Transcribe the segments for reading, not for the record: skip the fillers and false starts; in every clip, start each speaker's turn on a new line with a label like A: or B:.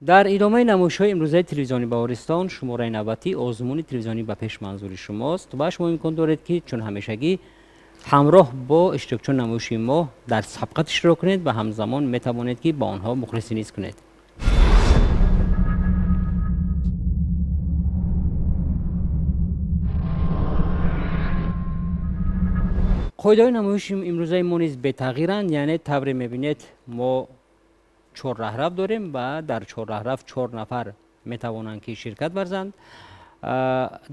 A: در ادامه نمایش‌های امروزه تلویزیونی بهارستان شماره نوبتی آزمون تلویزیونی به پیش منظور شماست و شما امکان دارید که چون همیشگی همراه با اشتراکچیان نمایشی ما در سبقت اشتراک کنید و همزمان میتوانید که با آنها مخلصی نیز کنید. قاعده نمایش امروزه ما نیز به تغییرند، یعنی طوری میبینید ما 4 رهرو داریم و در 4 رهرو 4 نفر میتوانند که شرکت ورزند،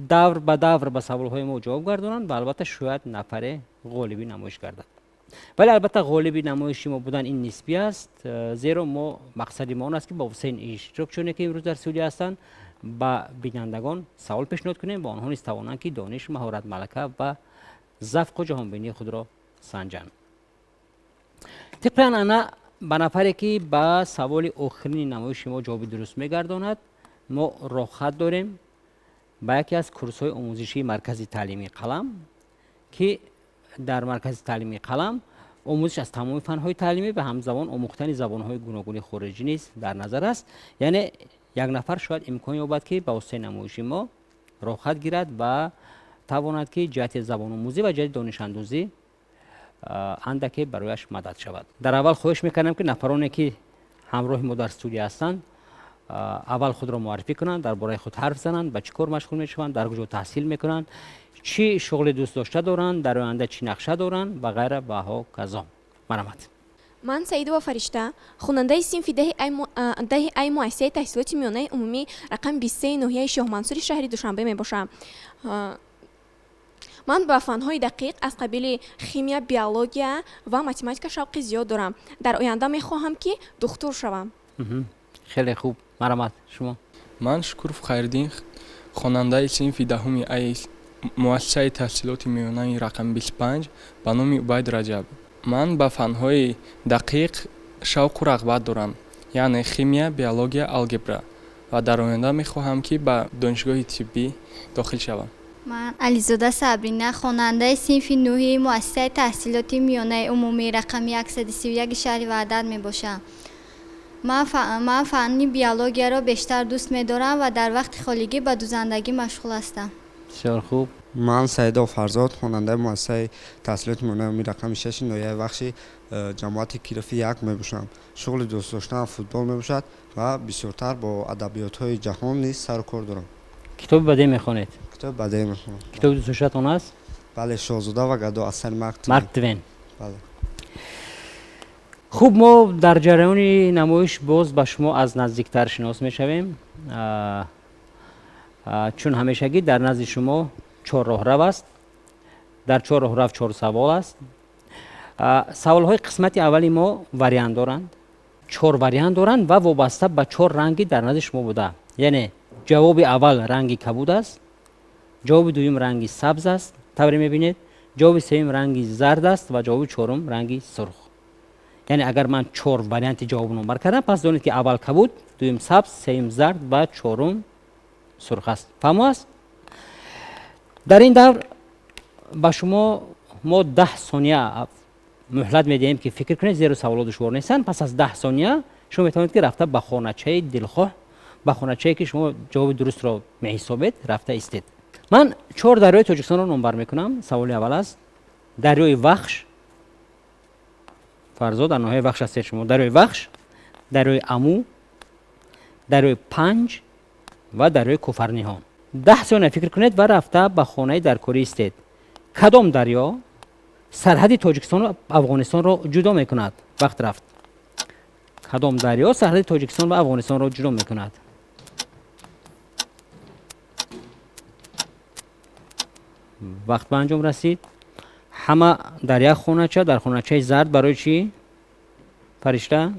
A: دور به دور به سوالهای ما جواب گردانند و البته شاید نفر غالبی نمایش گردد. ولی البته غالبی نمایشی ما بودن این نسبی است، زیرا ما مقصد ما است که با وسیله اشتراکچیانی که امروز در استودیو هستند با بینندگان سوال پیشنهاد کنیم و آنها نیز توانند که دانش، مهارت، ملکه و ذوق و جهانبینی خود را سنجند. طبقاً انا به نفری که با سوال آخرین نمایش ما جواب درست میگرداند ما راهخط داریم با یکی از کورس‌های آموزشی مرکز تعلیمی قلم که در مرکز تعلیمی قلم آموزش از تمام فن‌های تعلیمی به همزمان آموختن زبان‌های گوناگون خارجی نیز در نظر است. یعنی یک نفر شاید امکان یابد که با واسطه نمایش ما راهخط گیرد و تواند که جهت زبان آموزی و جهت دانش اندوزی اندکی برایش مدد شود. در اول خواهش میکنم که نفرانی که همراه ما در استودیو هستند اول خود را معرفی کنند، درباره خود حرف زنند، به چه کار مشغول میشوند، در کجا تحصیل میکنند، چی شغل دوست داشته دارند، در آینده چی نقشه دارند و غیره و ها کذا. مرحمت.
B: من سعیدова فرشته خواننده صنف ده ای مؤسسه تحصیلات میانه عمومی رقم 23 ناحیه شاه منصور شهر دوشنبه می باشم. من با فن‌های دقیق از قبیل شیمی، بیولوژی و متماتیک شوق زیاد دارم. در آینده می‌خواهم که دکتر شوم.
A: خیلی خوب. مرحمت. شما؟
C: من شکور خیردین خواننده صنف دهم ای مؤسسه تحصیلات میانه رقم 25 به نام عبید رجب. من با فن‌های دقیق شوق و رغبت دارم، یعنی شیمی، بیولوژی، الگبرا و در آینده می‌خواهم که به دانشگاه طبی داخل شوم.
D: من علیزاده صبرینه خواننده صنف 9 مؤسسه تحصیلات میانه عمومی رقم 131 شهر وحدت می باشم. من فن بیولوژی را بیشتر دوست می دارم و در وقت خالیگی به دوزندگی مشغول هستم.
A: بسیار خوب.
E: من سعید فرزاد خواننده مؤسسه تحصیلات میانه عمومی رقم 6 ناحیه بخش جماعت کیرفی 1 می باشم. شغل دوست داشتن فوتبال می باشد و بسیارتر با ادبیات‌های جهان نیز سر و کار دارم.
A: کتاب بدی میخوانید؟
E: کتاب بدی میخوانم.
A: کتاب دوست داشته‌تان است؟
E: بله، شاهزاده و گدا اثر مارک
A: توین.
E: بله.
A: خوب، ما در جریان نمایش باز با شما از نزدیکتر شناس میشویم، چون همیشگی در نزد شما 4 راهرو است. در 4 راهرو 4 سوال است. سوال‌های قسمت اولی ما واریانت دارند، 4 واریانت دارند و وابسته به 4 رنگی در نزد شما بوده. یعنی جواب اول رنگی کبود است، جواب دوم رنگی سبز است، طوری میبینید، جواب سوم رنگی زرد است و جواب چهارم رنگی سرخ. یعنی اگر من 4 واریانت جواب نمبر کردم، پس دانید که اول کبود، دوم سبز، سوم زرد و چهارم سرخ است. فهم است؟ در این دور با شما ما 10 ثانیه مهلت میدهیم که فکر کنید، زیرا سوالات دشوار نیستند. پس از 10 ثانیه شما میتونید که رفته به خانه‌چه دلخواه، به خانه‌چه‌ای که شما جواب درست را میحسابید رفته استید. من 4 دریای تاجیکستان را نمبر میکنم. سوال اول است دریای وخش. فرزاد در ناحیه وخش هستید شما. دریای وخش، دریای امو، دریای پنج و دریای کوفرنیهان. 10 ثانیه فکر کنید و رفته به خانه درکاری استید. کدام دریا سرحد تاجیکستان و افغانستان را جدا میکند؟ وقت رفت. کدام دریا سرحد تاجیکستان و افغانستان را جدا میکند؟ وقت به انجام رسید. همه در یک خانه‌چه، در خانه‌چه زرد برای چی؟ فرشته؟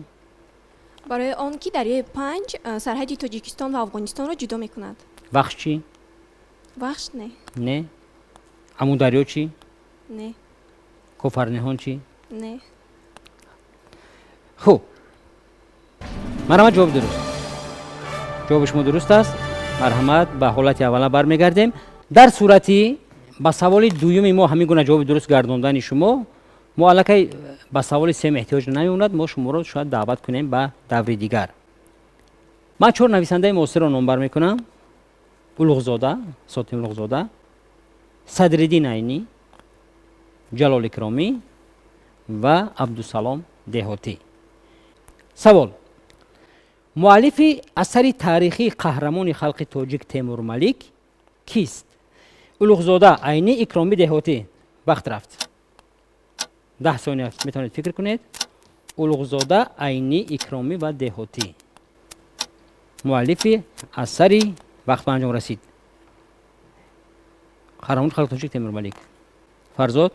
B: برای آن که دریای 5 سرحد تاجیکستان و افغانستان را جدا میکند.
A: وخش چی؟
B: وخش نه.
A: نه. امو دریا چی؟
B: نه.
A: کوفرنیهان چی؟
B: نه.
A: خوب. مرحمت، جواب درست. جواب شما درست است. مرحمت، به حالت اوله برمیگردیم. در صورتی با سوال دومی ما همین گونه جواب درست گرداندن شما، ما الکی با سوال سوم احتیاج نمیموند. ما شما را شاید دعوت کنیم به دوره دیگر. من 4 نویسنده معاصر رو نامبر میکنم: улуғзода ساتیم улуғзода، صدرالدین عینی، جلال اکرامی و عبدالسلام دهاتی. سوال: مؤلف اثر تاریخی قهرمان خلق تاجیک تیمور ملیک کیست؟ улуғзода، عینی، اکرامی، دهاتی. وقت رفت. 10 ثانیه میتونید فکر کنید. улуғзода، عینی، اکرامی و دهاتی. مؤلف اثری. وقت به انجام رسید. قهرمان خلق تاجیک تیمور ملیک. فرزاد؟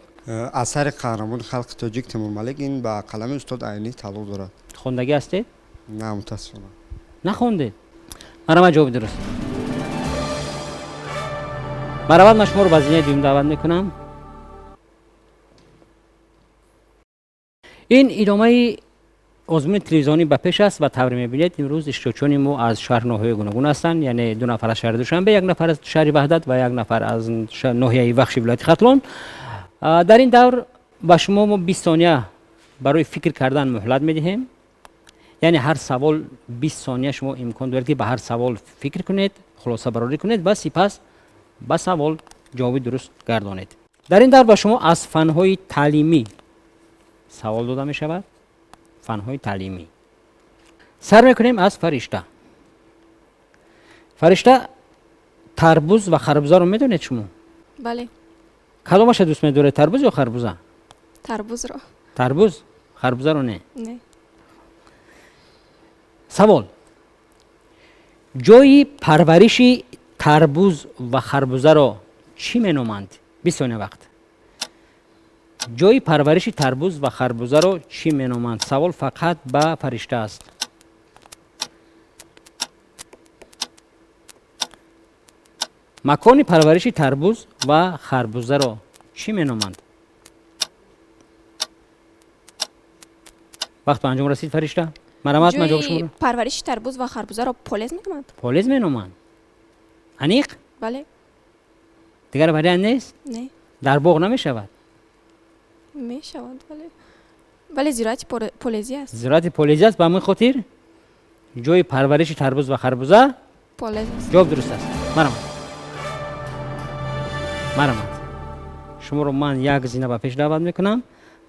E: اثر قهرمان خلق تاجیک تیمور ملیک این با قلم استاد عینی تعلق دارد.
A: خوندگی هستید؟
E: نه متاسفانه.
A: نخوندید. مرا جواب درست. مرا من شما رو به زینه دوم دعوت میکنم. این ادامه آزمون تلویزیونی به پیش است و تبر میبینید. امروز اشتراکچیان ما از شهر ناحیه گوناگون هستند، یعنی 2 نفر از شهر دوشنبه، 1 نفر از شهر وحدت و 1 نفر از ناحیه وخش ولایت ختلان. در این دور به شما ما 20 ثانیه برای فکر کردن مهلت میدهیم. یعنی هر سوال 20 ثانیه شما امکان دارید که به هر سوال فکر کنید، خلاصه برآوری کنید و سپس به سوال جواب درست گردانید. در این دور به شما از فن‌های تعلیمی سوال داده می شود. فن‌های تعلیمی. سر میکنیم از فرشته. فرشته تربوز و خربوزه رو میدونید شما؟
B: بله.
A: کدومش دوست می‌داره، تربوز یا خربوزه؟
B: تربوز رو.
A: تربوز، خربوزه رو نه.
B: نه.
A: سوال: جای پرورش تربوز و خربوزه را چی مینامند؟ 20 ثانیه وقت. جای پرورش تربوز و خربوزه را چی مینامند؟ سوال فقط به فرشته است. مکان پرورش تربوز و خربوزه را چی مینامند؟ وقت به انجام رسید فرشته. مرامت من جواب شما رو.
B: پرورش تربوز و خربوزه رو پولز میکنند.
A: پولز مینامند. انیق؟
B: بله.
A: دیگر برای نیست؟
B: نه.
A: در باغ نمیشود.
B: میشود بله. ولی زراعت پولزی است.
A: زراعت پولزی است. به همین خاطر جای پرورش تربوز و خربوزه
B: پولز است.
A: جواب درست است. مرامت شما رو من یک زینه به پیش دعوت میکنم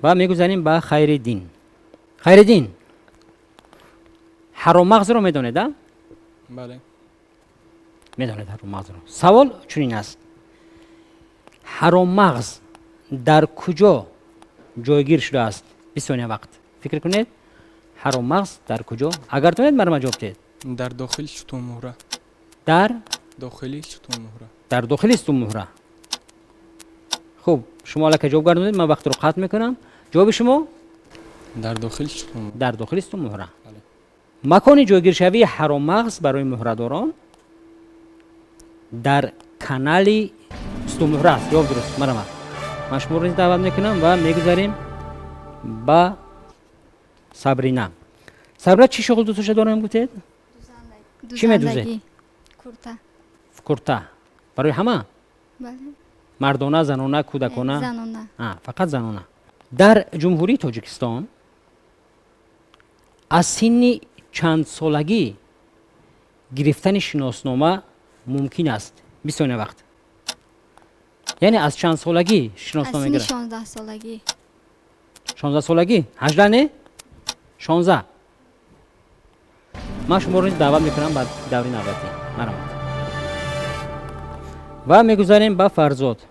A: و میگذاریم به خیرالدین. خیرالدین، حرام مغز رو میدونید؟
C: بله.
A: میدونید حرام مغز رو. سوال چنین است: حرام مغز در کجا جایگیر شده است؟ 20 ثانیه وقت فکر کنید. حرام مغز در کجا؟ اگر تونید مرا جواب دهید.
C: در داخل ستون مهره.
A: در
C: داخلی ستون مهره.
A: در داخل ستون مهره. خوب، شما الان که جواب گردونید من وقت رو قطع میکنم. جواب شما؟
C: در داخل ستون مهره.
A: در داخل ستون مهره.
C: بله.
A: مکان جایگیر شوی حرام مغز برای مهره‌داران در کانال ستون مهره است. جواب درست. مرا من شما رو دعوت میکنم و میگذاریم با صبرینا. صبرینا چی شغل دوست دارم گفتید؟ چی میدوزه؟
D: کورتا.
A: کورتا. برای همه؟
D: بله.
A: مردانه، زنانه، کودکانه؟
D: زنانه.
A: فقط زنانه. در جمهوری تاجیکستان از سن چند سالگی گرفتن شناسنامه ممکن است؟ 20 ثانیه وقت. یعنی از چند سالگی شناسنامه گرفت؟
D: از 16 سالگی.
A: 16 سالگی؟ 18 نه؟ 16. من شما رو دعوت میکنم به دوره نوبتی. مرحبا. و میگذاریم به فرزاد.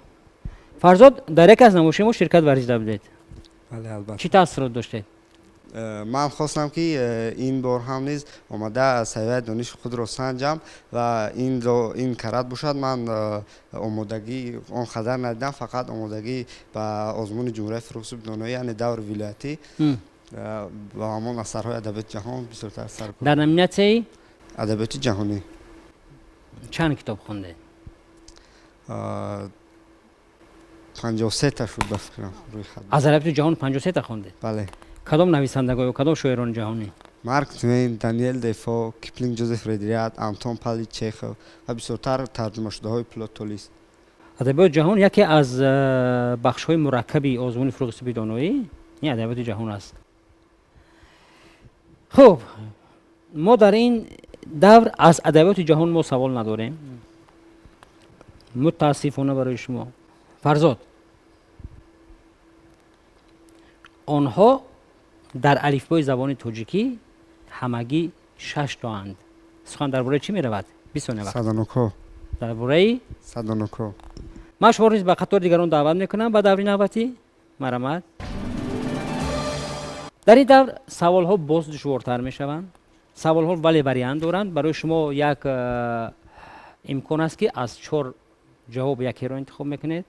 A: فرزاد در یک از نمایش ما شرکت ورزیده بودید.
E: بله البته.
A: چی تاثیرات داشته؟
E: من خواستم که این بار هم نیز آمده سویه دانش خود را سنجم و این کرد باشد. من آمادگی آن خدر ندیدم، فقط آمادگی به آزمون جمهوری فروغ دانایی یعنی دور ولایتی و همون اثرهای ادبیات جهان بسیارتر سر
A: در نمینه
E: ادبیات جهانی
A: چند کتاب خونده؟
E: 53 تا شد بفکرم روی خط.
A: از ادبیات جهان 53 تا خونده؟
E: بله.
A: کدام نویسندگان و کدام شاعران جهانی؟
E: مارک توین، دانیل دفو، کیپلینگ، جوزف ردریات، آنتون پالی چخوف و بسیارتر ترجمه شده های پلات تولیست.
A: ادبیات جهان یکی از بخش های مرکبی آزمون فروغ دانایی این ادبیات جهان است. خب ما در این давр аз адабиёти ҷаҳон мо савол надорем. мутаассифона барои шумо. фарзод, онҳо дар алифбои забони тоҷикӣ ҳамагӣ 6 тоанд. сухан дар бораи чӣ меравад? 20 вақт.
E: Садануко.
A: дар бораи
E: Садануко.
A: ман шуморо низ ба қатори дигарон даъват мекунам ба даври навбатӣ. марамат. дар ин давр саволҳо боз душвортар мешаванд. саволҳо вале вариант доранд. барои шумо як имкон аст ки аз 4 ҷавоб якеро интихоб мекунед.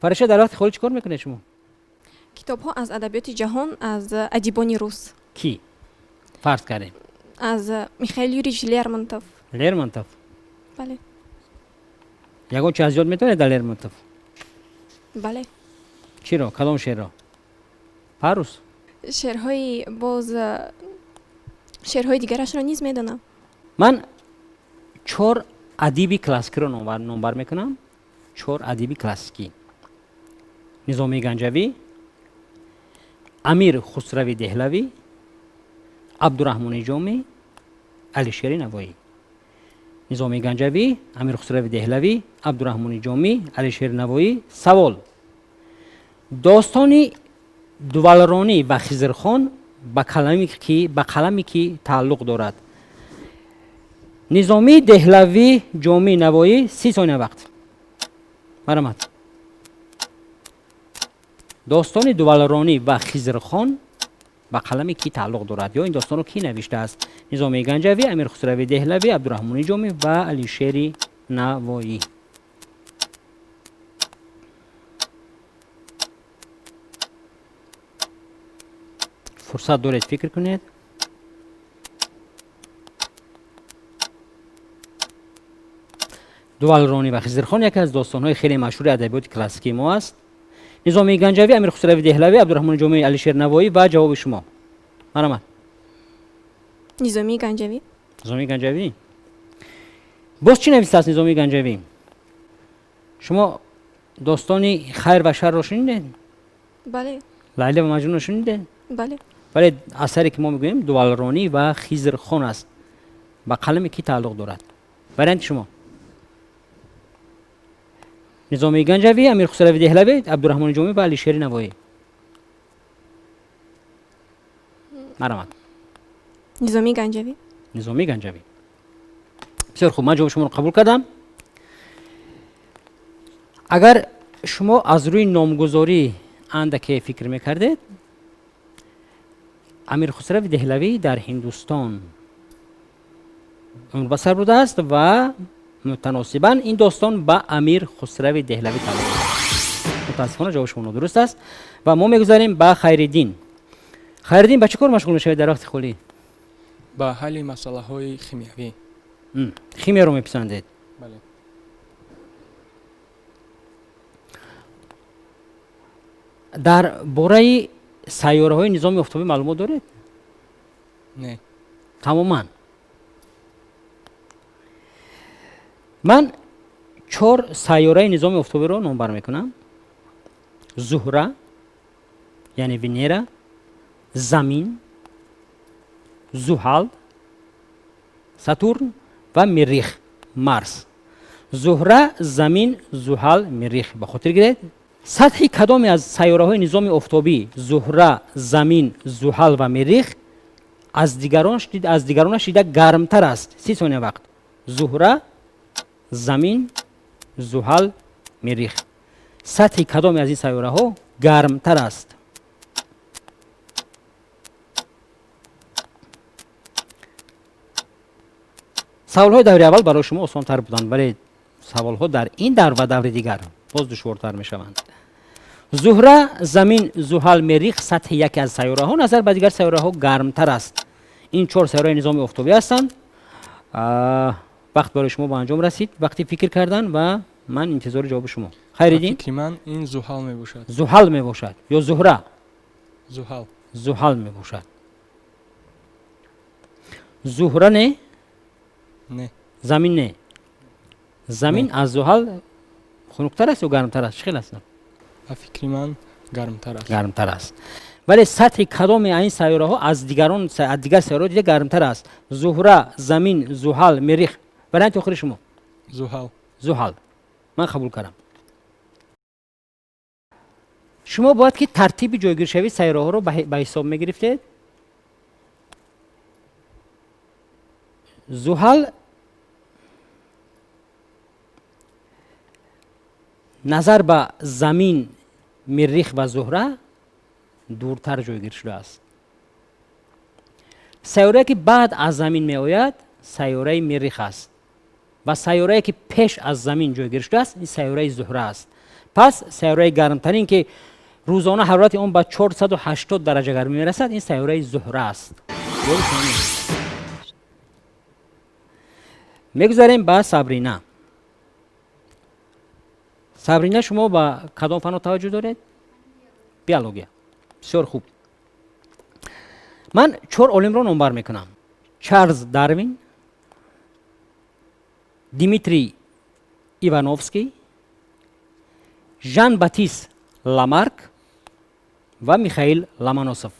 A: фаришта, дар вақти холӣ чӣ кор мекунед шумо?
B: китобҳо аз адабиёти ҷаҳон, аз адибони рус,
A: ки фарз кардем
B: аз Михаил Юрьевич Лермонтов.
A: лермонтов.
B: бале
A: ягон чиз аз ёд метавонед дар лермонтов?
B: бале
A: чиро? кадом шеърро? парус?
B: шеърҳои боз шеърҳои дигарашро низ медонам.
A: ман 4 адиби классикиро номбар мекунам. 4 адиби классикӣ: низоми ганҷавӣ, амир хусрави деҳлавӣ, абдураҳмони ҷомӣ, алишери навоӣ. низоми ганҷавӣ, амир хусрави деҳлавӣ, абдураҳмони ҷомӣ, алишери навоӣ. савол: достони дувалронӣ ва хизрхон ба қаламе ки тааллуқ дорад. низоми деҳлавӣ, ҷомӣ, навоӣ. 30 сония вақт. марамат. достони дувалронӣ ва хизрхон ба қаламе ки тааллуқ дорад. ё ин достонро ки навиштааст? низоми ганҷавӣ, амир хусрави деҳлавӣ, абдураҳмони ҷомӣ ва алишери навоӣ. фурсат доред фикр кунед. дувалронӣ ва хизрхон яке аз достонҳои хеле машҳури адабиёти классикии мо аст. низоми ганҷавӣ, амир хусрави деҳлавӣ, абдураҳмони ҷомӣ, алишер навоӣ ва ҷавоби шумо. марамат.
B: низоми ганҷавӣ.
A: низоми ганҷавӣ. боз чӣ навистааст низоми ганҷавӣ? шумо достони хайр ва шарро шунидед?
B: бале
A: лайла ва маҷнунро шунидед?
B: бале
A: вале асаре ки мо мегӯем дувалронӣ ва хизрхон аст. ба қаламе ки тааллуқ дорад. варианти шумо: низоми ганҷавӣ, амир хусрави деҳлавӣ, абдураҳмони ҷомӣ ва алишери навоӣ. марамат.
B: низоми ганҷавӣ.
A: низоми ганҷавӣ. бисёр хуб, ман ҷавоби шуморо қабул кардам. агар шумо аз рӯи номгузорӣ андаке фикр мекардед, амир хусрави деҳлавӣ дар ҳиндустон умрбасар будааст ва мутаносибан ин достон ба амир хусрави деҳлавӣ тааллуқ дорад. мутаассифона ҷавоби шумо нодуруст аст ва мо мегузарем ба Хайриддин. Хайриддин ба чӣ кор машғул мешавед дар вақти холӣ?
C: ба ҳалли масъалаҳои химиявӣ.
A: химияро меписандед?
C: бале.
A: дар бораи сайёраҳои низоми офтобӣ маълумот доред?
C: не.
A: тамоман. ман 4 сайёраи низоми офтобиро номбар мекунам. зуҳра, яъне Венера, замин, зуҳал, сатурн ва миррих, марс. зуҳра, замин, зуҳал, миррих. ба хотир гиред, сатҳи кадоме аз сайёраҳои низоми офтобӣ, зуҳра, замин, зуҳал ва миррих аз дигаронаш дида гармтар аст? 30 сония вақт. зуҳра, замин, зуҳал, миррих. сатҳи кадоме аз ин сайёраҳо гармтар аст? саволҳои даври аввал барои шумо осонтар буданд, вале саволҳо дар ин давр ва даври дигар боз душвортар мешаванд. зуҳра, замин, зуҳал, миррих сатҳи яке аз сайёраҳо назар ба дигар сайёраҳо гармтар аст. ин 4 сайёраи низоми офтобӣ ҳастанд. вақт барои шумо ба анҷом расид, вақти фикр кардан ва ман интизори ҷавоби шумо. Хайриддин?
C: фикри ман ин зуҳал мебошад.
A: зуҳал мебошад ё зуҳра?
C: зуҳал.
A: зуҳал мебошад. зуҳра не?
C: не.
A: замин не? замин аз зуҳал хунуктар аст ё гармтар аст? чӣ хел аст?
C: ба фикри ман гармтар аст.
A: гармтар аст. ولی سطح کدام این سیاره ها از دیگر سیاره دیگه گرمتر است؟ زهره، زمین، زحل، مریخ. وارنت آخر شما زحل. من قبول کردم. شما باید که ترتیب جایگیر شوی سیاره ها رو به حساب میگرفتید. زحل نظر به زمین، مریخ و زهره دورتر جایگیر شده است. سیاره که بعد از زمین می آید سیاره مریخ است و سیاره که پیش از زمین جایگیر شده است این سیاره زهره است. پس سیاره گرمترین که روزانه حرارت اون به 480 درجه گرمی می رسد این سیاره زهره است. میگذاریم به سابرینا. سابرینا شما با کدام فن توجه دارید؟ بیولوژی. بسیار خوب. من 4 عالم را نمبر میکنم. چارلز داروین، دیمیتری ایوانوفسکی، ژان باتیست لامارک و میخائیل لومونوسوف.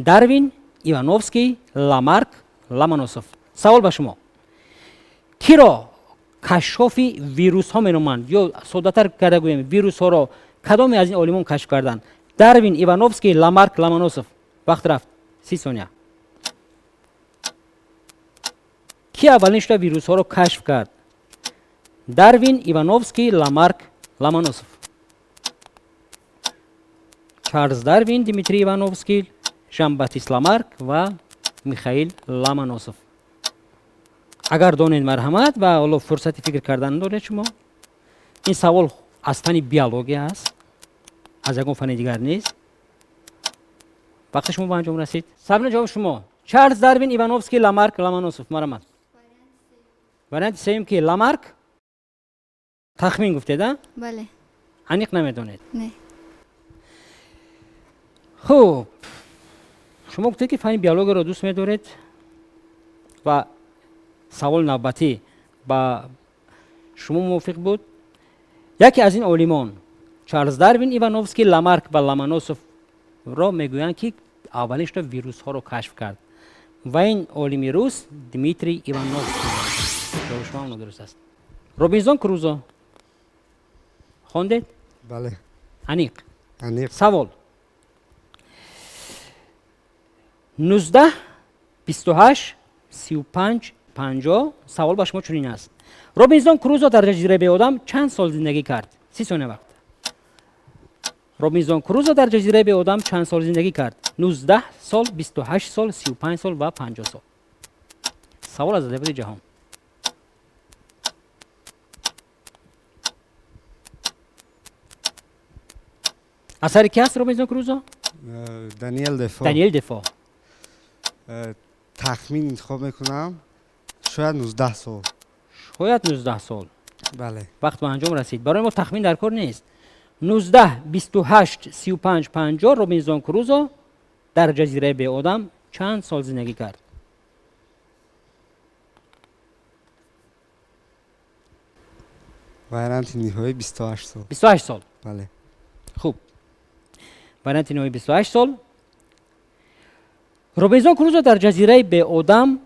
A: داروین، ایوانوفسکی، لامارک، لومونوسوف. سوال به شما. کی را کشف ویروس ها مینامند یا ساده‌تر کرده گوییم ویروس ها را کدام از این عالمان کشف کردند؟ داروین، ایوانوفسکی، لامارک، لومونوسوف. وقت رفت. 30 ثانیه. کی اولین شده ویروس ها را کشف کرد؟ داروین، ایوانوفسکی، لامارک، لومونوسوف. چارلز داروین، دیمیتری ایوانوفسکی، ژان باتیست لامارک و میخائیل لومونوسوف. اگر دونید مرحمت و حالا فرصتی فکر کردن دارید شما. این سوال از فن بیولوژی است. از یکون فن دیگر نیست. وقت شما به انجام رسید. سابرینا جواب شما. چارلز داروین، ایوانوفسکی، لامارک، لومونوسوف. مرحمت. وارنت سیم که لامارک تخمین گفتید ها؟
D: بله.
A: عمیق نمیدونید.
D: نه.
A: خوب. شما گفتید که فن بیولوژی را دوست می‌دارید و سوال نوبتی با شما موافق بود. یکی از این عالمان چارلز داروین، ایوانوفسکی، لامارک و لومونوسوف را میگویند که اولین شده ویروس ها را کشف کرد و این عالم روس دیمیتری ایوانوفسکی. جواب شما هم درست است. روبینزون کروزو خواندید؟
E: بله.
A: عمیق.
E: سوال
A: 19 28 35 50. سوال با شما چنین است. روبینزون کروزو در جزیره به آدم چند سال زندگی کرد؟ 30 ثانیه وقت. روبینزون کروزو در جزیره به آدم چند سال زندگی کرد؟ 19 سال، 28 سال، 35 سال و 50 سال. سوال از ادبیات جهان. اثر کی است روبینزون کروزو؟ دانیل دفو.
E: تخمین انتخاب میکنم شاید 19 سال.
A: شاید 19 سال.
E: بله.
A: وقت به انجام رسید. برای ما تخمین در کار نیست. 19 28 35 50 روبینزون کروزو در جزیره به آدم چند سال زندگی کرد؟
E: وارنت نهایی 28 سال.
A: 28 سال.
E: بله.
A: خوب. وارنت نهایی 28 سال. روبینزون کروزو در جزیره به آدم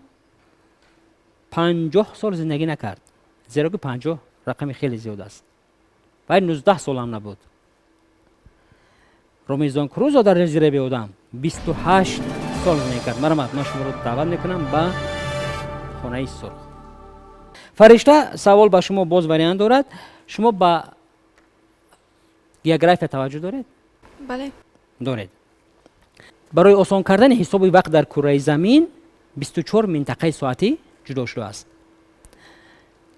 A: 50 سال زندگی نکرد. زیرا که 50 رقم خیلی زیاد است. باید 19 سال هم نبود. روبینزون کروزو در جزیره به آدم 28 سال زندگی کرد. مرحمت. من شما رو دعوت میکنم به خانه سرخ. فرشته سوال با شما باز وریان دارد. شما با گیوگرافی توجه دارید؟
B: بله.
A: دارید. برای آسان کردن حساب وقت در کره زمین 24 منطقه ساعتی جدا شده است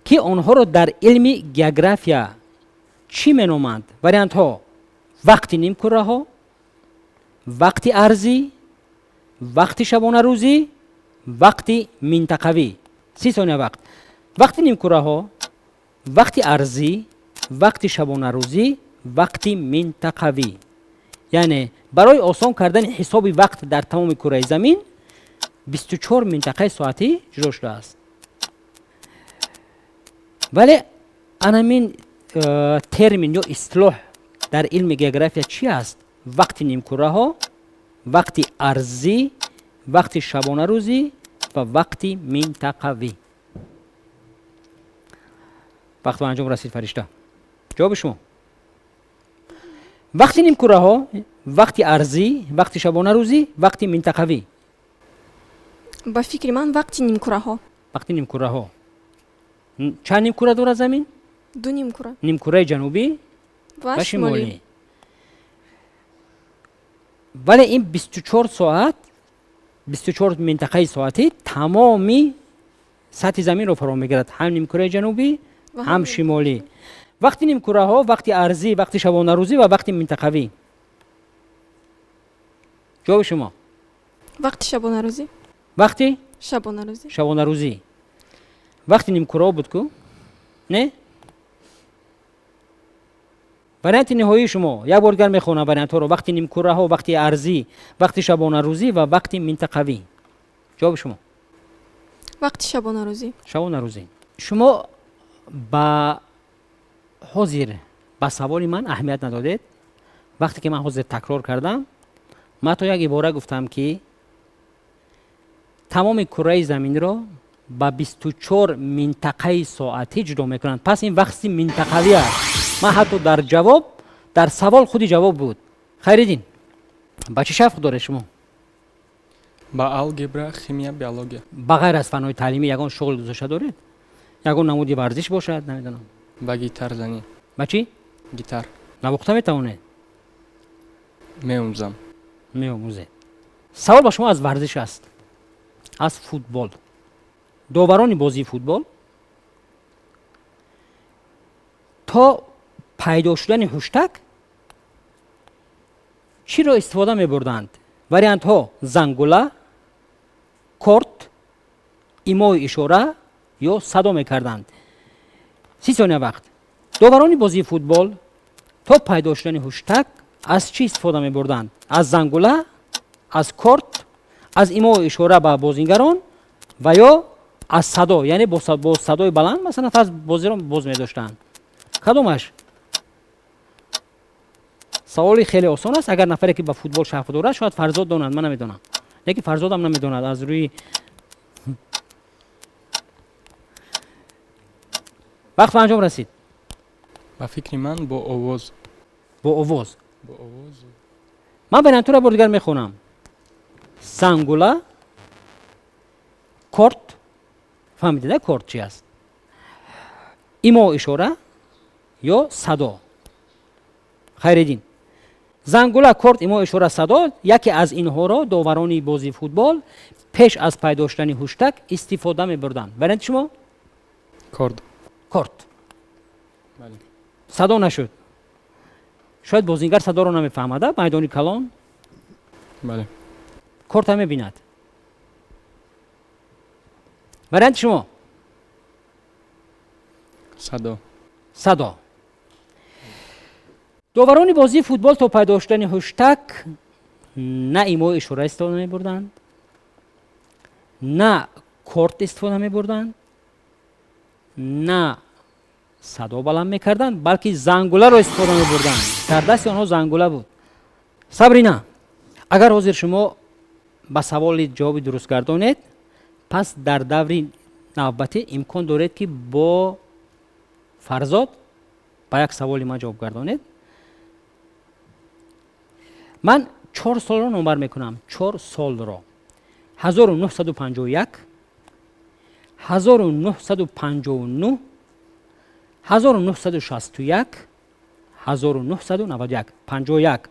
A: که آنها را در علم گیوگرافیا چی مینامند؟ وریانت ها: وقت نیم کره ها، وقت ارضی، وقت شبانه روزی، وقت منطقوی. 30 ثانیه وقت. وقت نیم کره ها، وقت ارضی، وقت شبانه روزی، وقت منطقوی. یعنی برای آسان کردن حساب وقت در تمام کره زمین 24 منطقه ساعتی جدا شده است. ولی همین ترمین یا اصطلاح در علم گیوگرافیا چی است؟ وقت نیم کره ها، вақти арзӣ, вақти шабонарӯзӣ ва вақти минтақавӣ. вақт ба анҷом расид фаришта. ҷавоби шумо. вақти нимкураҳо, вақти арзӣ, вақти шабонарӯзӣ, вақти минтақавӣ.
B: ба фикри ман вақти нимкураҳо.
A: вақти нимкураҳо. чанд нимкура дорад замин?
B: 2 нимкура
A: нимкураи ҷанубӣ
B: ва
A: ва
B: шимолӣ.
A: шимолӣ. вале ин 24 соат 24 минтақаи соатӣ тамоми сатҳи заминро фаро мегирад, ҳам нимкураи ҷанубӣ, ҳам шимолӣ. вақти нимкураҳо, вақти арзӣ, вақти шабонарӯзӣ ва вақти минтақавӣ. ҷавоби шумо.
B: вақти шабонарӯзӣ.
A: вақти
B: шабонарӯзӣ.
A: шабонарӯзӣ. вақти нимкураҳо буд ку? не? варианти ниҳоии шумо. як бор дигар мехонам вариантҳоро. вақти нимкураҳо, вақти арзӣ, вақти шабонарӯзӣ ва вақти минтақавӣ. ҷавоби шумо.
B: вақти шабонарӯзӣ.
A: шабонарӯзӣ. шумо ба ҳозир ба саволи ман аҳамият надодед. вақте ки ман ҳозир такрор кардам, ман то як ибора гуфтам ки тамоми кураи заминро ба 24 минтақаи соатӣ ҷудо мекунанд. пас ин вақти минтақавӣ аст. ман ҳатто дар савол худи ҷавоб буд. хайриддин, ба чӣ шавқ доред шумо?
C: ба алгебра, химия, биология.
A: ба ғайр аз фанҳои таълимӣ ягон шуғл гузошта доред? ягон намуди варзиш бошад, намедонам.
C: Ба гитарзанӣ.
A: ба чӣ?
C: Гитар.
A: навохта метавонед?
C: Меомӯзам.
A: меомӯзед. савол ба шумо аз варзиш аст. аз футбол. доварони бозии футбол то пайдо шудани хуштак чиро истифода мебурданд? вариантҳо: зангула, корт, имои ишора ё садо мекарданд. 30 сония вақт. доварони бозии футбол то пайдо шудани хуштак аз чӣ истифода мебурданд? аз зангула, аз корт, аз имои ишора ба бозингарон ва ё аз садо, яъне бо садои баланд масалан фарз бозиро боз медоштанд. кадомаш? саволи хеле осон аст. агар нафаре ки ба футбол шавқ дорад, шояд Фарзод донад, ман намедонам. лекин Фарзодам намедонад аз рӯи вақт ба анҷом расид.
C: ба фикри ман бо овоз.
A: бо овоз.
C: Бо овоз.
A: ман вариантҳоро бор дигар мехонам. зангула, корт, фаҳмидед корт чӣ аст? имо ишора ё садо. хайриддин. зангула, корт, имо ишора, садо, яке аз инҳоро доварони бозии футбол пеш аз пайдо шудани хуштак истифода мебурданд. варианти шумо?
C: Корт.
A: корт.
C: Бале.
A: садо нашуд. шояд бозингар садоро намефаҳмада, майдони калон
C: Бале.
A: корта мебинад. варианти шумо?
C: Садо.
A: садо. доварони бозии футбол то пайдо шудани хуштак на имои ишора истифода мебурданд, на корт истифода мебурданд, на садо баланд мекарданд, балки зангуларо истифода мебурданд. дар дасти онҳо зангула буд. сабрина, агар ҳозир шумо ба саволи ҷавоби дуруст гардонед, пас дар даври навбатӣ имкон доред ки бо Фарзод ба як саволи ман ҷавоб гардонед. ман 4 солро номбар мекунам. 4 солро. 1951, 1959, 1961, 1991. 51,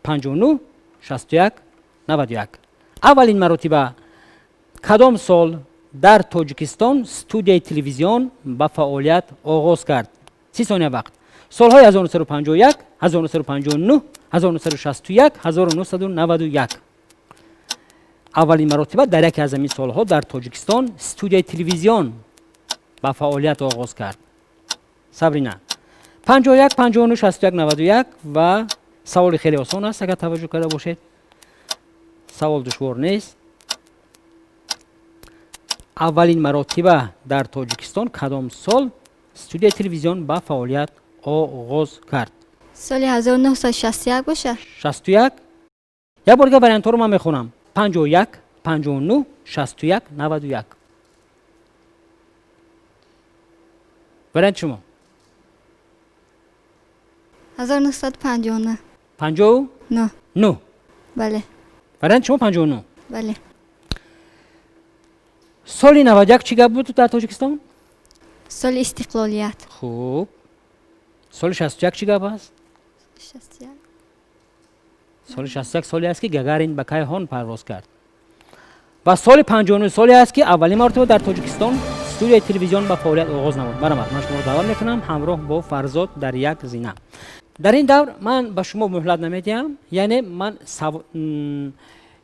A: 59, 61, 91. аввалин маротиба кадом сол дар Тоҷикистон студияи телевизион ба фаъолият оғоз кард? 30 сония вақт. солҳои 1951, 1959, 1961, 1991. аввалин маротиба дар яке аз ҳамин солҳо дар Тоҷикистон студияи телевизион ба фаъолият оғоз кард. сабрина. 51, 59, 61, 91 ва саволи хеле осон аст, агар таваҷҷӯҳ карда бошед. савол душвор нест. аввалин маротиба дар Тоҷикистон кадом сол студияи телевизион ба фаъолият оғоз кард?
D: соли 1961 бошад.
A: 61 یک بار دیگه وریانت ها رو من میخونم. 51 59 61 91. وریانت شما
D: 1959.
A: 59.
D: نه. بله.
A: وریانت شما 59.
D: بله.
A: سال 91 چی گپ بود در تاجیکستان؟
D: سال استقلالیت.
A: خوب. سال 61 چی گپ است؟
D: 61.
A: سال 61 سالی است که گگارین به کیهان پرواز کرد. و سال 59 سالی است که اولین مرتبه در تاجیکستان استودیوی تلویزیون به فعالیت آغاز نمود. مرحبا، من شما رو دعوت میکنم همراه با فرزاد در یک زینه. در این دور من به شما مهلت نمیدم، یعنی من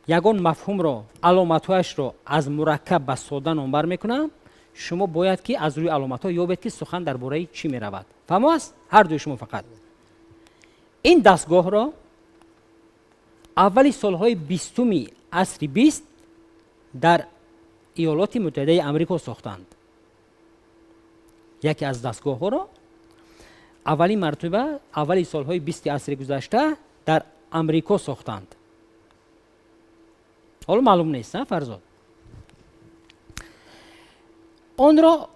A: یگان مفهوم رو، علامت‌هایش رو از مرکب به ساده نامبر میکنم. شما باید که از روی علامت‌ها یابید که سخن درباره چی میرود. فهم است؟ هر دوی شما فقط این دستگاه را اولی سالهای 20 عصر 20 در ایالات متحده آمریکا ساختند. یکی از دستگاه ها را اولی مرتبه اولی سالهای 20 عصر گذشته در آمریکا ساختند. حالا معلوم نیست فرزاد. آن را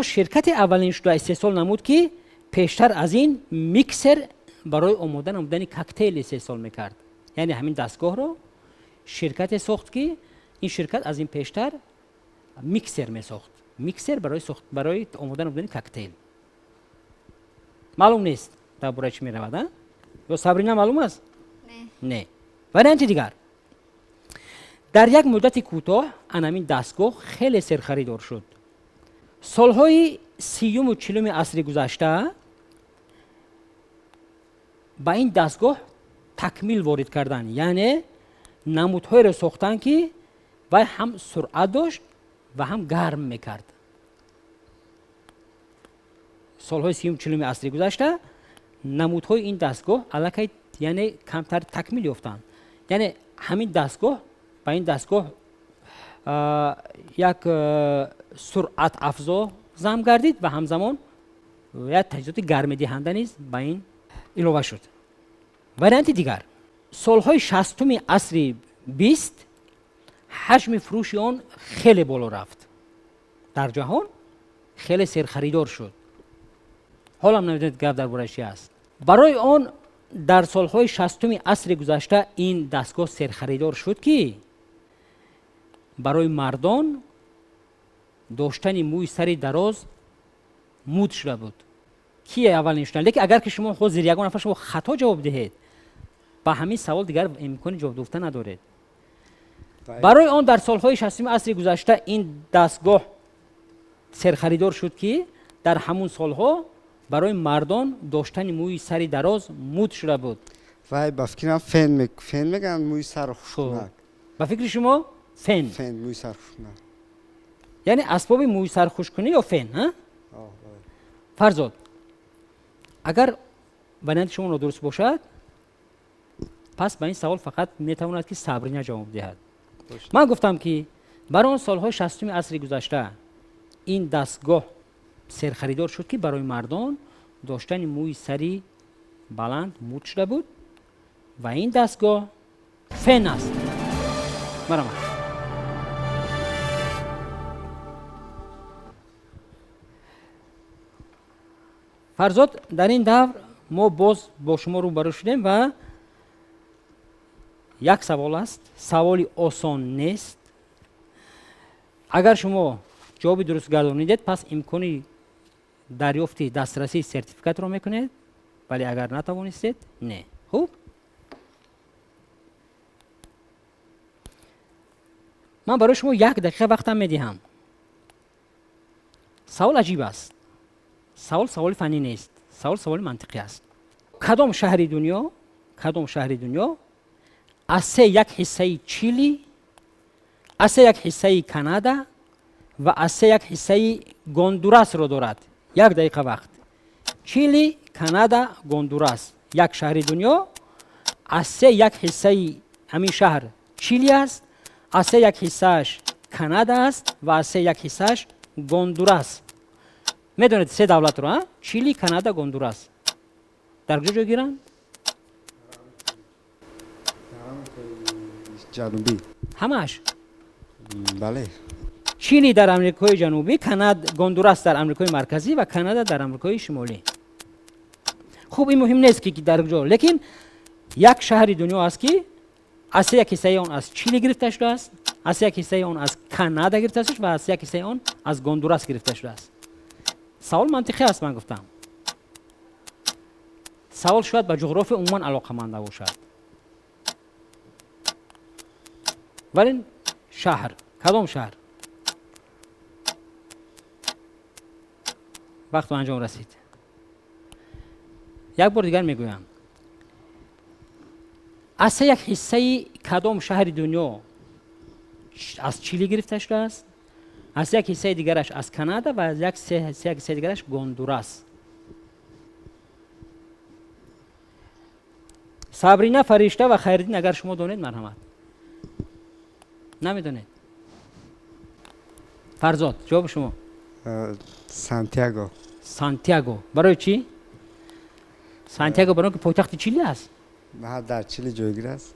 A: شرکت اولینش را استحصال نمود که پیشتر از این میکسر برای آمادن کوکتیل استحصال میکرد. یعنی همین دستگاه را شرکت ساخت که این شرکت از این پیشتر میکسر میساخت. میکسر برای آمادن کوکتیل. معلوم نیست درباره چی میرود؟ یا صبرینا معلوم است؟ نه. وریانت دیگر، در یک مدت کوتاه همین دستگاه خیلی سرخریدار شد. سالهای 30 و 40 عصر گذشته با این دستگاه تکمیل وارد کردن، یعنی نمودهای را ساختن که وای هم سرعت داشت و هم گرم میکرد. سالهای 30 و 40 عصر گذشته نمودهای این دستگاه الکی یعنی کمتر تکمیل یافتند. یعنی همین دستگاه با این دستگاه یک سرعت افزا ضم گردید و همزمان یک تجهیزات گرم دهنده نیز با این اضافه شد. وریانت دیگر، سالهای 60 عصر 20 حجم فروش آن خیلی بالا رفت. در جهان خیلی سرخریدار شد. حالا هم نمیدونید گفت درباره چی است. برای آن در سالهای 60 عصر گذشته این دستگاه سرخریدار شد که برای مردان داشتن موی سر دراز مود شده بود. کی اول نشدن؟ لیکن اگر که شما خود زیر یگان نفر شما خطا جواب دهید، با همین سوال دیگر امکان جواب دادن ندارید. برای آن در سالهای 60 عصر گذشته این دستگاه سرخریدار شد که در همون سالها برای مردان داشتن موی سر دراز مود شده بود.
E: وای با فکرم فن میگن موی سر خشک.
A: با فکر شما فن
E: موی سر خشک.
A: یعنی اسباب موی سر خشک کنی یا فن ها؟ فرزاد، اگر بیان شما نادرست باشد پس به این سوال فقط میتواند که صبرینا جواب دهد. من گفتم که برای آن سالهای 60 عصر گذشته این دستگاه سرخریدار شد که برای مردان داشتن موی سری بلند مود شده بود و این دستگاه فن است. مرحبا. فرزاد، در این دور ما باز با شما روبرو شدیم و یک سوال است. سوالی آسان نیست. اگر شما جواب درست گردانیدید پس امکانی دریافت دسترسی سرتیفیکات رو میکنید، ولی اگر نتوانستید نه. خوب، من برای شما 1 دقیقه وقتم میدهم. سوال عجیب است. سوال فنی نیست. سوال منطقی است. کدام شهر دنیا از یک حصه چیلی، از یک حصه کانادا و از یک حصه گوندوراس رو دارد؟ 1 دقیقه وقت. چیلی، کانادا، گوندوراس، یک شهر دنیا. از یک حصه همین شهر چیلی است، از یک حصهش کانادا است و از یک حصهش گوندوراس. میدونید 3 دولت رو چیلی، کانادا، گوندوراس در کجا جای گیرن؟
E: جنوبی.
A: همش.
E: بله.
A: چیلی در آمریکای جنوبی، گوندوراس در آمریکای مرکزی و کانادا در آمریکای شمالی. خوب این مهم نیست که در کجا، لیکن یک شهر دنیا است که از یک حصه آن از چیلی گرفته شده است، از یک حصه آن از کانادا گرفته شده است و از یک حصه آن از گوندوراس گرفته شده است. سوال منطقی است. من گفتم سوال شاید به جغرافی عموما علاقه‌مند باشد، ولی شهر، کدام شهر؟ وقت انجام رسید. یک بار دیگر میگویم از یک حصه کدام شهر دنیا از چیلی گرفته شده است، از یک حصه دیگرش از کانادا و از یک حصه دیگرش گوندوراس. صابرینا، فرشته و خیرالدین اگر شما دانید مرحمت. نمیدونید؟ فرزاد جواب شما.
E: سانتیاگو.
A: سانتیاگو. برای چی؟ سانتیاگو برای که پایتخت چیلی است.
E: نه در چیلی جایگیر است.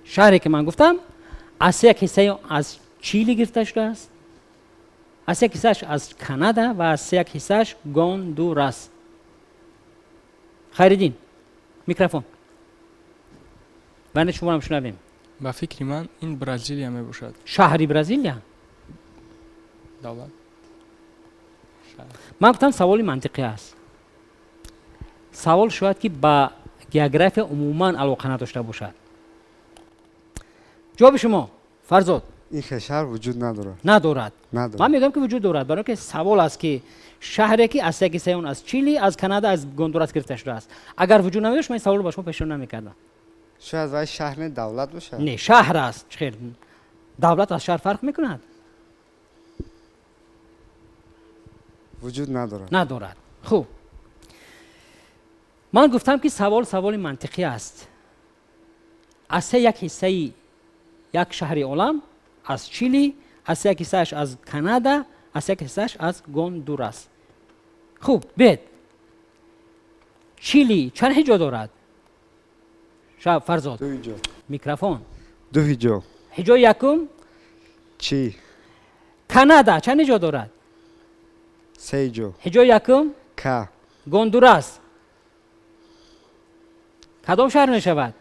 A: شهری که من گفتم از یک حصه از چیلی گرفته شده است، از یک حصهش از کانادا و از یک حصهش گوندوراس. خیرالدین میکروفون. بنده شما رو شنویم.
C: ба фикри ман ин бразилия мебошад.
A: شهری برزیلیا.
C: давлат
A: من گفتم سوالی منطقی است. سوال شاید که با گیوگرافی عموما علاقه نداشته باشد. جواب شما فرزاد.
E: این کشور وجود ندارد.
A: ندارد.
E: ندارد.
A: من میگم که وجود دارد، برای که سوال است که شهری که از یک حصه اون از چیلی، از کانادا، از گوندوراس گرفته شده است. اگر وجود نداشت من این سوال رو با شما پیشنهاد نمیکردم.
E: شاید وای شهر دولت باشه.
A: نه شهر است. خیر دولت از شهر فرق میکند؟
E: وجود ندارد.
A: ندارد. خوب من گفتم که سوال منطقی است. از یک حصه یک شهر عالم از چیلی، از یک حصهش از کانادا، از یک حصهش از گوندوراس. خوب بید چیلی چند حجا دارد؟ شب فرزاد.
E: 2 حجا.
A: میکروفون.
E: 2 حجا.
A: حجا یکم
E: چی؟
A: کانادا چند حجا دارد؟
E: 3 حجا.
A: حجا یکم
E: کا.
A: گوندوراس. کدام شهر نشود؟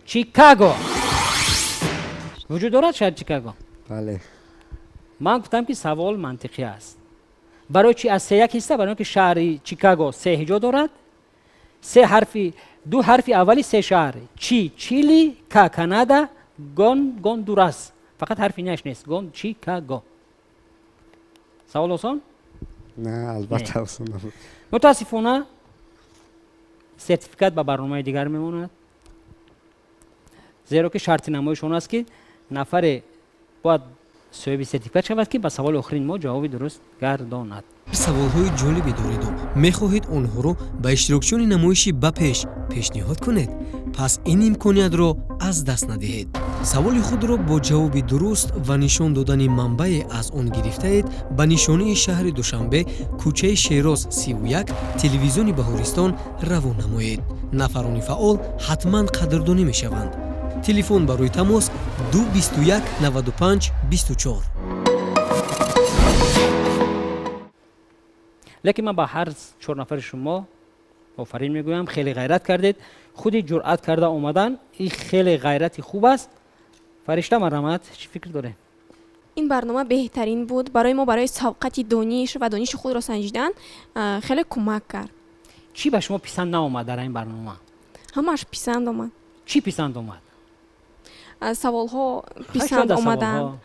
A: چیکاگو. وجود دارد شهر چیکاگو؟
E: بله.
A: من گفتم که سوال منطقی است. برای چی از یک حصه؟ برای که شهر چیکاگو 3 حجا دارد. 2 حرف اولی 3 شهر چیلی، کانادا، گوندوراس. فقط حرف نش نیست. چیکاگو. سوال آسان؟
E: نه البته آسان نبود.
A: متاسفانه سرتیفیکات به برنامه دیگر میموند، زیرا که شرط نمایش اون است که نفر باید صاحب سرتیفیکات شود که به سوال آخرین ما جواب درست گرداند.
F: سوال‌های جالبی دارید و می‌خواهید آنها رو به اشتراکچیان نمایشی به پیشنهاد کنید، پس این امکانیت را از دست ندهید. سوال خود را با جواب درست و نشان دادن منبع از آن گرفته اید به نشانی شهر دوشنبه، کوچه شیراز 31، تلویزیون بهارستان روان نمایید. نفران فعال حتما قدردانی می‌شوند. تلفن برای تماس 221 95 24.
A: لیکن من با هر 4 نفر شما آفرین میگویم، خیلی غیرت کردید، خودی جرأت کرده اومدن. این خیلی غیرتی خوب است. فرشته مرحمت چی فکر داره؟
B: این برنامه بهترین بود برای ما، برای سبقت دانش و دانش خود را سنجیدن خیلی کمک کرد.
A: چی به شما پسند ناآمد در این برنامه؟
B: همش پسند آمد.
A: چی پسند آمد؟
B: سوال ها پسند آمدند.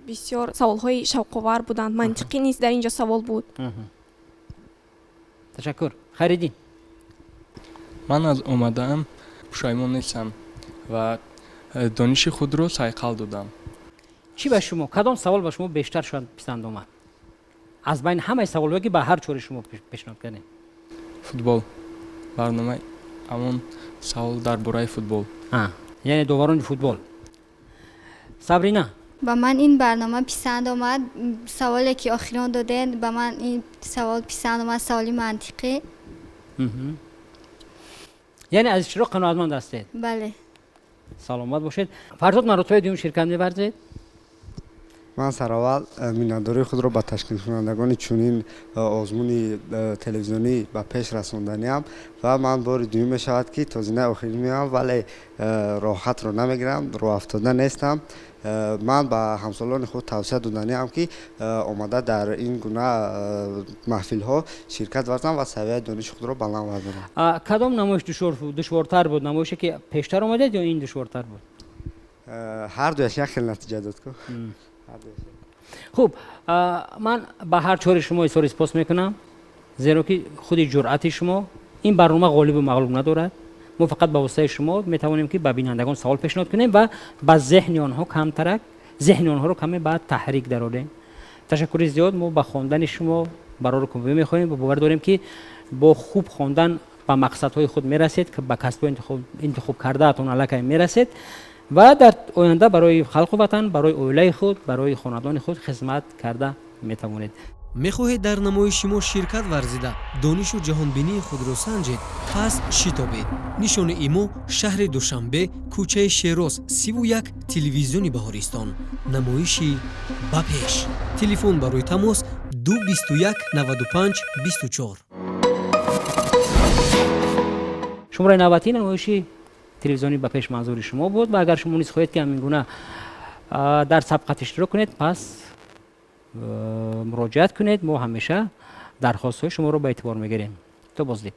B: بسیار سوال های شوق‌آور بودند. منطقی نیست در اینجا سوال بود.
A: تشکر. خیرالدین.
C: ман аз омадаам пушаймон нестам ва дониши худро сайқал додам.
A: چی به شما کدام سوال به شما بیشتر شاید پسند آمد از بین همه سوال‌هایی که به هر 4 شما پیشنهاد کردیم؟
C: футбол барномаи ҳамон савол дар бораи футбол.
A: یعنی دوران فوتبال. صابرینا.
D: با من این برنامه پسند آمد. سوالی که آخران دادن با من این سوال پسند آمد، سوالی منطقی.
A: یعنی از اشتراک قناعتمند هستید.
D: бале.
A: سلامت باشید. فرزاد مراتب دوم شرکت می‌ورزید؟
E: من سرآول میناداری خود را به تشکیل کنندگان چنین آزمون تلویزیونی به پیش رساندنیم و من بار دوم می شود که تازینه آخری میام ولی راحت رو نمیگیرم، رو افتاده نیستم. من به همسالان خود توصیه دادنیم که آمده در این گونه محفل ها شرکت ورزم و سویه دانش خود را بلند بردارم.
A: کدام نمایش دشوارتر بود؟ نمایشی که پیشتر آمدید یا این دشوارتر بود؟
E: هر دویش یک خیلی نتیجه داد که.
A: خوب، من به هر چهار شما اظهار سپاس میکنم زیرا که خود جرأت شما این برنامه غالب و مغلوب ندارد. ما فقط با واسطه شما میتوانیم که به بینندگان سوال پیشنهاد کنیم و با ذهن آنها کمترک ذهن آنها رو کمی بعد تحریک درآوریم. تشکر زیاد. ما با خواندن شما برای کمک میخواهیم و باور داریم که با خوب خواندن به مقصدهای خود میرسید که به کسب انتخاب کرده اتون علاقه میرسید و در آینده برای خلق و وطن، برای اولیه خود، برای خاندان خود خدمت کرده میتوانید.
F: мехоҳед дар намоиши мо ширкат варзида донишу ҷаҳонбинии худро санҷед? пас шитобед. нишони имо шаҳри душанбе, кӯчаи шероз 31, телевизиони баҳористон. намоиши ба пеш. телефон барои тамос 221 95 24.
A: شماره نوبتی نمایشی تلویزیونی به پیش منظور شما بود و اگر شما نیز خواهید که همین گونه در سبقت اشتراک کنید پس مراجعت کنید. ما همیشه درخواست های شما رو به اعتبار میگیریم. تا بازدید.